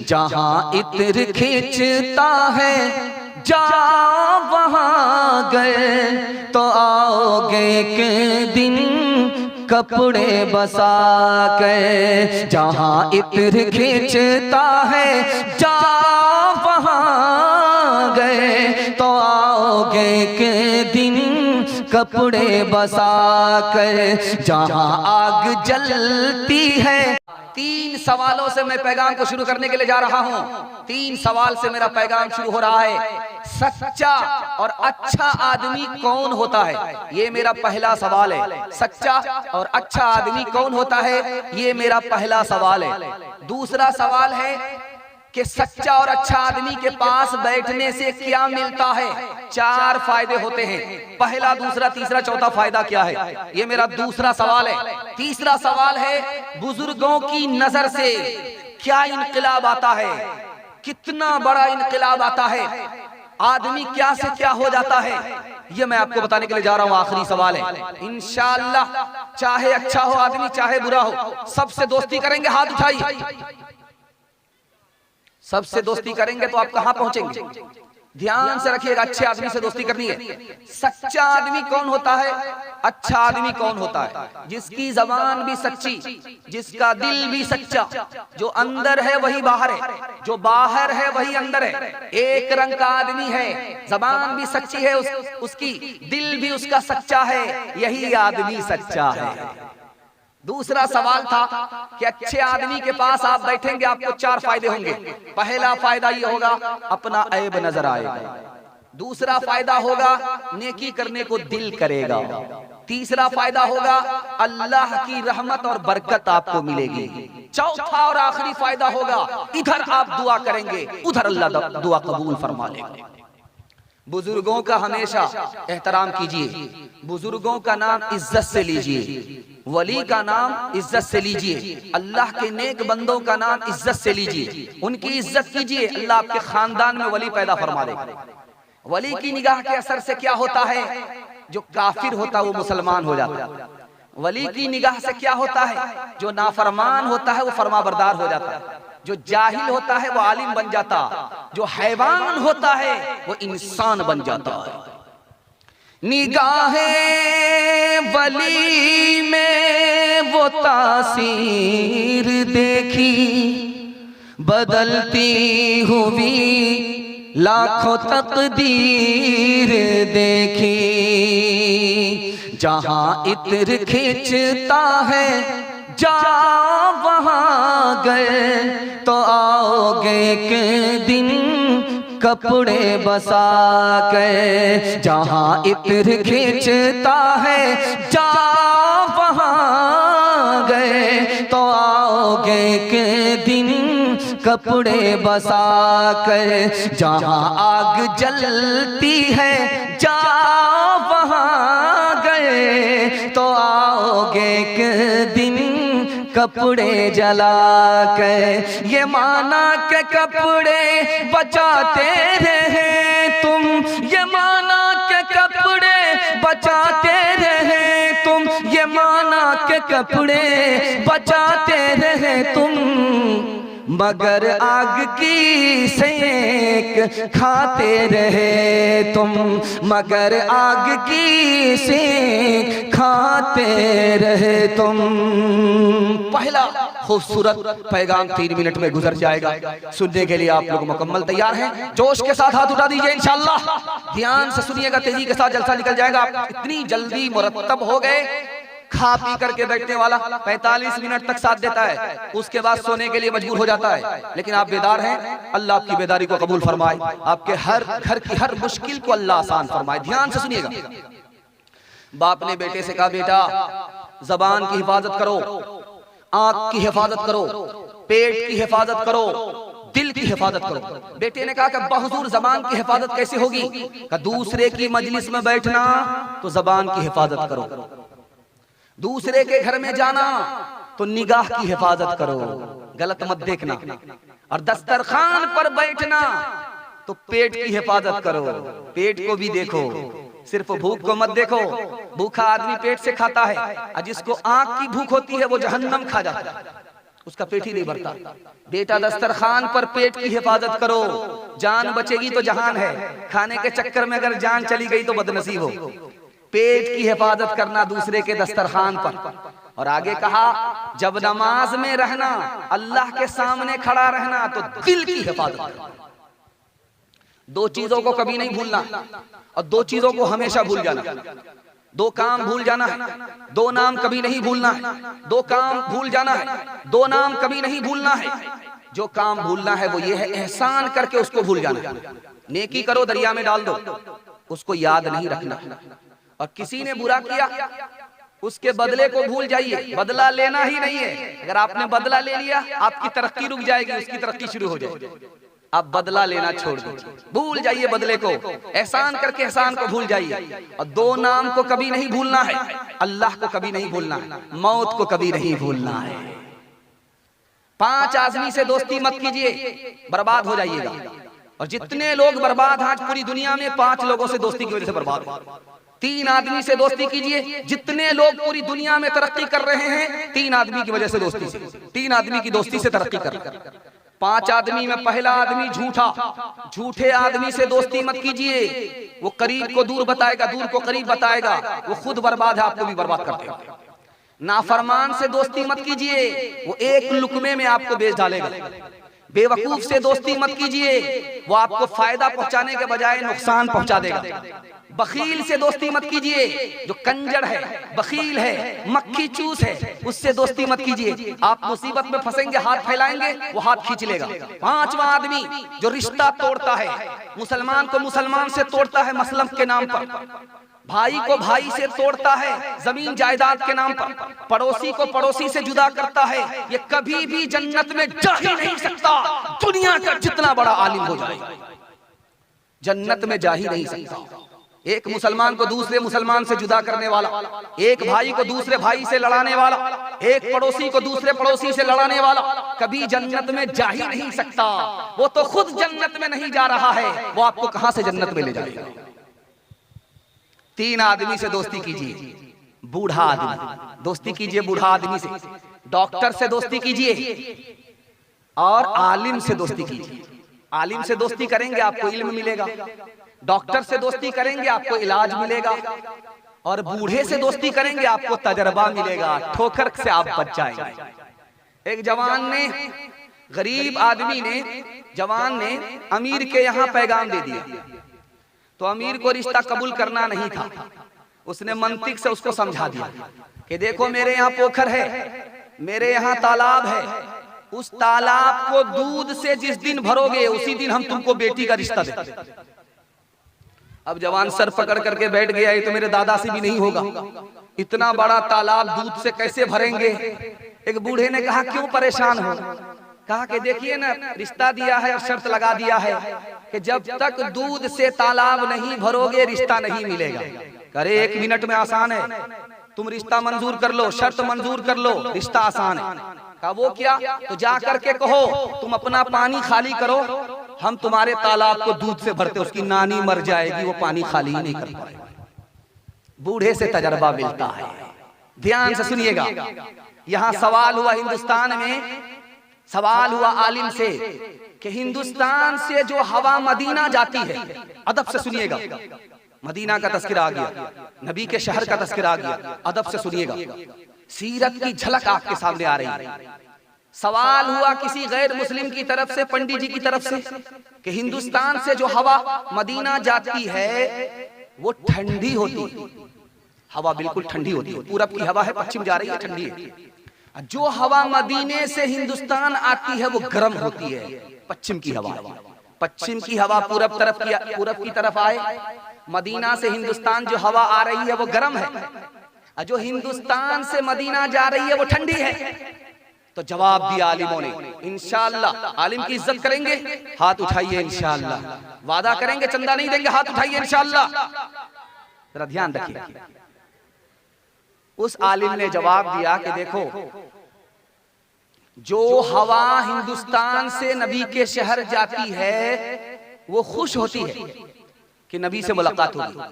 जहाँ इत्र खींचता है जा वहाँ गए, तो आओगे के दिन कपड़े बसा के। जहाँ इत्र खींचता है जा वहाँ गए, तो आओगे के दिन कपड़े बसा कर। जहाँ आग जलती है। 3 सवालों से मैं पैगाम को शुरू करने के लिए जा रहा हूं। 3 सवाल से मेरा पैगाम शुरू हो रहा है। सच्चा और अच्छा आदमी कौन होता है, ये मेरा पहला सवाल है। सच्चा और अच्छा आदमी कौन होता है, ये मेरा पहला सवाल है। दूसरा सवाल है कि सच्चा और अच्छा आदमी के पास बैठने से क्या मिलता है। 4 फायदे होते हैं। पहला, दूसरा, तीसरा, चौथा फायदा क्या है, ये मेरा दूसरा सवाल है। तीसरा सवाल है बुजुर्गों की नजर से क्या इनकलाब आता है, कितना बड़ा इनकलाब आता है, आदमी क्या से क्या हो जाता है, ये मैं आपको बताने के लिए जा रहा हूं। आखिरी सवाल है। इंशाअल्लाह चाहे अच्छा हो आदमी चाहे बुरा हो, सबसे दोस्ती करेंगे। हाथ उठाइए। सबसे दोस्ती करेंगे तो आप कहां पहुंचेंगे, ध्यान से रखिएगा। अच्छे आदमी से दोस्ती करनी है। सच्चा आदमी कौन होता है, अच्छा आदमी कौन होता है, जिसकी जबान भी सच्ची, जिसका दिल भी सच्चा। जो अंदर है वही बाहर है, जो बाहर है वही अंदर है। एक रंग का आदमी है, जबान भी सच्ची है उसकी, दिल भी उसका सच्चा है, यही आदमी सच्चा है। दूसरा सवाल था कि अच्छे आदमी के पास आप बैठेंगे, आपको 4 फायदे होंगे। पहला फायदा ये होगा अपना ऐब नजर आएगा। दूसरा फायदा होगा नेकी करने को दिल करेगा। तीसरा फायदा होगा अल्लाह की रहमत और बरकत आपको मिलेगी। चौथा और आखिरी फायदा होगा इधर आप दुआ करेंगे, उधर अल्लाह दुआ कबूल फरमा लेगा। बुजुर्गों का हमेशा एहतराम कीजिए। बुजुर्गों का नाम इज्जत से लीजिए। वली का नाम इज्जत से लीजिए। अल्लाह के नेक बंदों का नाम इज्जत से लीजिए, उनकी इज्जत कीजिए। अल्लाह आपके खानदान में वली पैदा फरमा देगा। वली की निगाह के असर से क्या होता है, जो काफिर होता है वो मुसलमान हो जाता है। वली की निगाह से क्या होता है, जो नाफरमान होता है वो फरमाबरदार हो जाता है। जो जाहिल होता है वो आलिम बन जाता, जो हैवान होता है वो इंसान बन जाता है। निगाहे वली में वो तासीर देखी, बदलती हुई लाखों तकदीर देखी। जहां इत्र खींचता है जा वहाँ गए, तो आओगे के दिन कपड़े बसा के। जहाँ इत्र खींचता है जा वहाँ गए, तो आओगे के दिन कपड़े बसा कर। जहाँ आग जलती है जा वहाँ गए, तो आओगे के दिन कपड़े जला के। ये माना के कपड़े बचाते रहे तुम, ये माना के कपड़े बचाते रहे तुम, ये माना के कपड़े बचाते रहे तुम, मगर आग की सेक खाते रहे तुम, मगर आग की सेक खाते रहे तुम। पहला खूबसूरत पैगाम 3 मिनट में गुजर जाएगा। सुनने के लिए आप लोग मुकम्मल तैयार हैं? जोश के साथ हाथ उठा दीजिए इंशाअल्लाह। ध्यान से सुनिएगा, तेजी के साथ जलसा निकल जाएगा। आप इतनी जल्दी मुरत्तब हो गए। खा पी करके बैठने वाला 45 मिनट तक साथ देता है, उसके बाद सोने के लिए मजबूर हो जाता है। लेकिन आप बेदार हैं, अल्लाह आपकी बेदारी को कबूल फरमाए, आपके हर घर की हर मुश्किल को अल्लाह आसान फरमाए। ध्यान से सुनिएगा। बाप ने बेटे से कहा, बेटा जबान की हिफाजत करो, आंख की हिफाजत करो, पेट की हिफाजत करो, दिल की हिफाजत करो। बेटे ने कहा कि अब्बा हुजूर जबान की हिफाजत कैसे होगी? कहा दूसरे की मजलिस में बैठना तो जबान की हिफाजत करो, दूसरे के घर में जाना तो निगाह की हिफाजत करो, गलत मत देखना, और दस्तरखान पर बैठना तो पेट की हिफाजत करो, पेट को भी देखो, सिर्फ भूख को मत देखो। भूखा आदमी पेट से खाता है, और जिसको आंख की भूख होती है वो जहन्नम खा जाता है। उसका पेट ही नहीं भरता। बेटा दस्तरखान पर पेट की हिफाजत करो, जान बचेगी तो जहान है। खाने के चक्कर में अगर जान चली गई तो बदनसीब हो। पेट की हिफाजत करना दूसरे के दस्तरखान पर। और आगे कहा जब नमाज में रहना, अल्लाह के सामने खड़ा रहना, तो दिल की हिफाजत करना। दो चीजों को कभी नहीं भूलना और दो चीजों को हमेशा भूल जाना। दो काम भूल जाना है, दो नाम कभी नहीं भूलना है। दो काम भूल जाना है, दो नाम कभी नहीं भूलना है। जो काम भूलना है वो ये है, एहसान करके उसको भूल जाना। नेकी करो दरिया में डाल दो, उसको याद नहीं रखना। और किसी ने बुरा किया, उसके बदले को भूल जाइए। बदला लेना ही नहीं है। अगर आपने बदला ले लिया, आपकी तरक्की रुक जाएगी, उसकी तरक्की शुरू हो जाएगी। आप बदला लेना छोड़ दीजिए, भूल जाइए बदले को। एहसान करके एहसान को भूल जाइए। और दो नाम को कभी नहीं भूलना है, अल्लाह को कभी नहीं भूलना है, मौत को कभी नहीं भूलना है। 5 आदमी से दोस्ती मत कीजिए, बर्बाद हो जाइएगा। और जितने लोग बर्बाद आज पूरी दुनिया में, 5 लोगों से दोस्ती की वजह से बर्बाद। 3 आदमी से दोस्ती कीजिए। जितने लोग पूरी दुनिया में तरक्की कर रहे हैं, 3 आदमी की वजह से दोस्ती से, 3 आदमी की दोस्ती से तरक्की कर रहे हैं। 5 आदमी में पहला आदमी झूठा। झूठे आदमी से दोस्ती मत कीजिए। वो करीब को दूर बताएगा, दूर को करीब बताएगा। वो खुद बर्बाद है, आपको भी बर्बाद कर देगा। नाफरमान से दोस्ती मत कीजिए, वो एक लुकमे में आपको बेच डालेगा। बेवकूफ से दोस्ती मत कीजिए, वो आपको फायदा पहुंचाने के बजाय नुकसान पहुंचा देगा। बखील से दोस्ती मत कीजिए, जो कंजर है, बखील है, मक्खी चूस है, उससे दोस्ती मत कीजिए। आप मुसीबत में फंसेंगे, हाथ फैलाएंगे, वो हाथ खींच लेगा। 5वां आदमी जो रिश्ता तोड़ता है, मुसलमान को मुसलमान से तोड़ता है मसलब के नाम पर, भाई को भाई से तोड़ता है जमीन जायदाद के नाम पर, पड़ोसी को पड़ोसी से जुदा करता है, ये कभी भी जन्नत में जा ही नहीं सकता। दुनिया का जितना बड़ा आलिम हो जाए, जन्नत में जा ही नहीं सकता। एक मुसलमान को दूसरे मुसलमान से जुदा करने वाला, एक भाई को दूसरे भाई से लड़ाने वाला, एक पड़ोसी को दूसरे पड़ोसी से लड़ाने वाला कभी जन्नत में जा ही नहीं सकता। वो तो खुद जन्नत में नहीं जा रहा है, वो आपको कहां से जन्नत में ले जाएगा। 3 आदमी से दोस्ती कीजिए। बूढ़ा आदमी दोस्ती कीजिए, बूढ़ा आदमी से। डॉक्टर से दोस्ती कीजिए और आलिम से दोस्ती कीजिए। आलिम से दोस्ती करेंगे आपको इल्म मिलेगा, डॉक्टर से दोस्ती करेंगे आपको इलाज मिलेगा, और बूढ़े से दोस्ती करेंगे आपको तजर्बा मिलेगा। ठोकर से आप बच जाएंगे। एक जवान ने, गरीब आदमी ने, जवान ने अमीर के यहाँ पैगाम दे दिया, तो अमीर को रिश्ता कबूल करना नहीं था। उसने मंतिक से उसको समझा दिया कि देखो मेरे यहाँ पोखर है, मेरे यहाँ तालाब है, उस तालाब को दूध से जिस दिन भरोगे उसी दिन हम तुमको बेटी का रिश्ता देंगे। अब जवान सर पकड़ करके बैठ गया, ये तो मेरे दादा से भी नहीं होगा, इतना बड़ा तालाब दूध से कैसे भरेंगे। एक बूढ़े ने कहा क्यों परेशान हो? कहा कि देखिए ना, रिश्ता दिया है और शर्त लगा दिया है कि जब तक दूध से तालाब नहीं भरोगे रिश्ता नहीं मिलेगा। अरे 1 मिनट में आसान है, तुम रिश्ता मंजूर कर लो, शर्त मंजूर कर लो, रिश्ता आसान है। कहा वो क्या? तो जा करके कहो तुम अपना पानी खाली करो, हम तुम्हारे तालाब को दूध से भरते, उसकी नानी मर जाएगी, वो पानी खाली ही नहीं कर पाएगा। बूढ़े से तजर्बा मिलता है। ध्यान से सुनिएगा, यहाँ सवाल हुआ हिंदुस्तान में, सवाल हुआ आलिम से कि हिंदुस्तान से जो हवा मदीना जाती है, अदब से सुनिएगा, मदीना का तस्करा आ गया, नबी के शहर का तस्करा आ गया, अदब से सुनिएगा, सीरत की झलक आपके सामने आ रही है। सवाल हुआ किसी गैर मुस्लिम की तरफ से, पंडित जी की तरफ से, कि हिंदुस्तान से जो हवा मदीना जाती है वो ठंडी होती है, हवा बिल्कुल ठंडी होती है, पूरब की हवा है, पश्चिम जा रही है, ठंडी है। जो हवा मदीने से हिंदुस्तान आती है वो गर्म होती है, पश्चिम की हवा। पश्चिम की हवा पूरब की तरफ आए, मदीना से हिंदुस्तान जो हवा आ रही है वो गर्म है, और जो हिंदुस्तान से मदीना जा रही है वो ठंडी है। तो जवाब दिया आलिमों ने, इंशाअल्लाह। आलिम की इज्जत करेंगे, हाथ उठाइए इंशाअल्लाह। वादा करेंगे चंदा नहीं देंगे, हाथ उठाइए इंशाअल्लाह। जरा ध्यान रखिए, उस आलिम ने जवाब दिया कि देखो, जो हवा हिंदुस्तान से नबी के शहर जाती है वो खुश होती है कि नबी से मुलाकात होगी,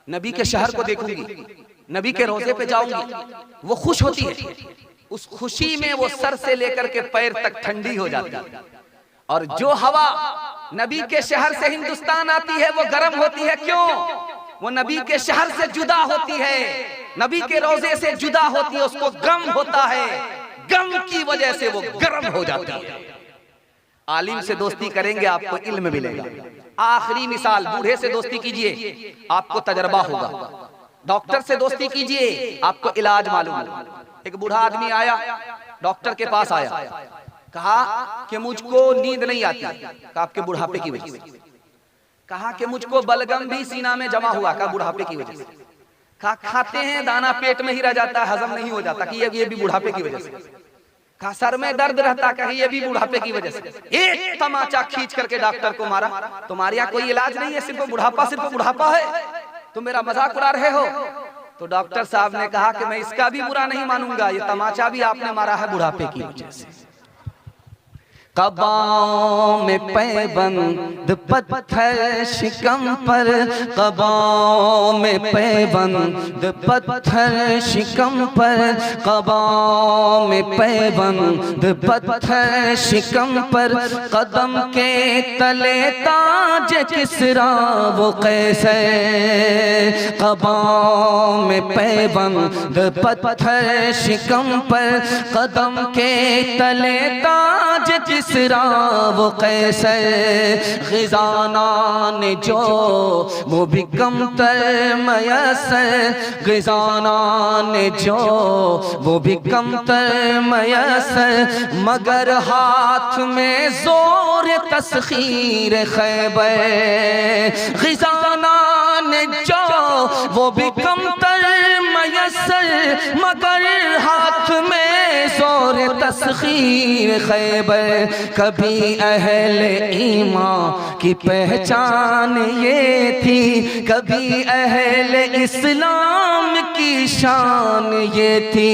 नबी के शहर को देखूंगी, नबी के रोजे पे जाऊंगी, वो खुश होती है। उस खुशी में वो सर से लेकर के पैर तक ठंडी हो जाती है। और जो हवा नबी के शहर से हिंदुस्तान आती है वो गर्म होती है। क्यों? वो नबी के शहर से जुदा होती है, नबी के रोजे से जुदा होती है, उसको गम होता है, गम की वजह से वो गर्म हो जाती है। आलिम से दोस्ती करेंगे आपको इल्म मिलेगा। आखिरी मिसाल, बूढ़े से दोस्ती कीजिए आपको तजर्बा होगा, डॉक्टर से दोस्ती कीजिए आपको इलाज मालूम होगा। एक बूढ़ा आदमी आया, डॉक्टर के पास आया, कहा कि मुझको नींद नहीं आती। कहा आपके बुढ़ापे की वजह से। कहा कि मुझको बलगम भी सीना में जमा हुआ। कहा बुढ़ापे की वजह से। कहा खाते हैं दाना पेट में ही रह जाता है, हजम नहीं हो जाता। कि ये भी बुढ़ापे की वजह से। कहा सर में दर्द रहता, कहा ये भी बुढ़ापे की वजह से। एक तमाचा खींच करके डॉक्टर को मारा, तुम्हारे यहाँ कोई इलाज नहीं है, सिर्फ बुढ़ापा है, तुम मेरा मजाक उड़ा रहे हो। तो डॉक्टर साहब ने कहा कि मैं इसका भी बुरा नहीं मानूंगा, ये तमाचा भी आपने मारा है बुढ़ापे की वजह से। कबाओं में पैबंद पत्थर शिकम पर, कबाओं में पैबंद पत्थर शिकम पर, कबाओं में पैबंद पत्थर शिकम पर, कदम के तले ताज किसरा वो कैसर। कबाओं में पैबंद पत्थर शिकम पर, कदम के तले ताज किसरा वो कैसर। ग़िज़ाना ने जो वो भी कमतर मयसर, ग़िज़ाना ने जो वो भी कमतर मयसर, मगर हाथ में जोर तस्खीर खैबर। ग़िज़ाना ने जो वो भी कमतर मयसर, मगर हाथ में जोर तस्खीर खैबर। कभी अहले ईमान की पहचान ये थी, कभी अहले इस्लाम की शान ये थी।